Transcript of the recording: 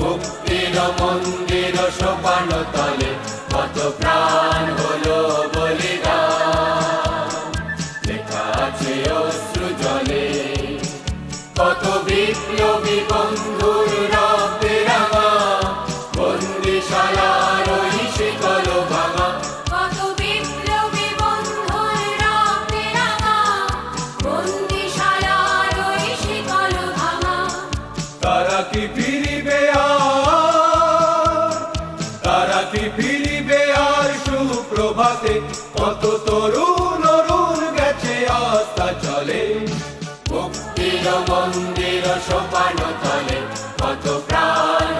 মুক্তির মন্দির সোপান তলে কত প্রাণ হলো বলিদান, লেখা আছে অশ্রু জলে কত বিপ্লবী বন্ধুর রক্তে রাঙা, বন্দিশালার ওই শিকল ভাঙা। কত বিপ্লবী বন্ধুর রক্তে রাঙা, বন্দিশালার ওই শিকল ভাঙা। তারা কি ফিরিবে আর, তারা কি ফিরিবে আর সুপ্রভাতে, কত তরুণ অরুণ গেছে আস্থা চলে। মুক্তির মন্দির সোপান তলে কত প্রাণ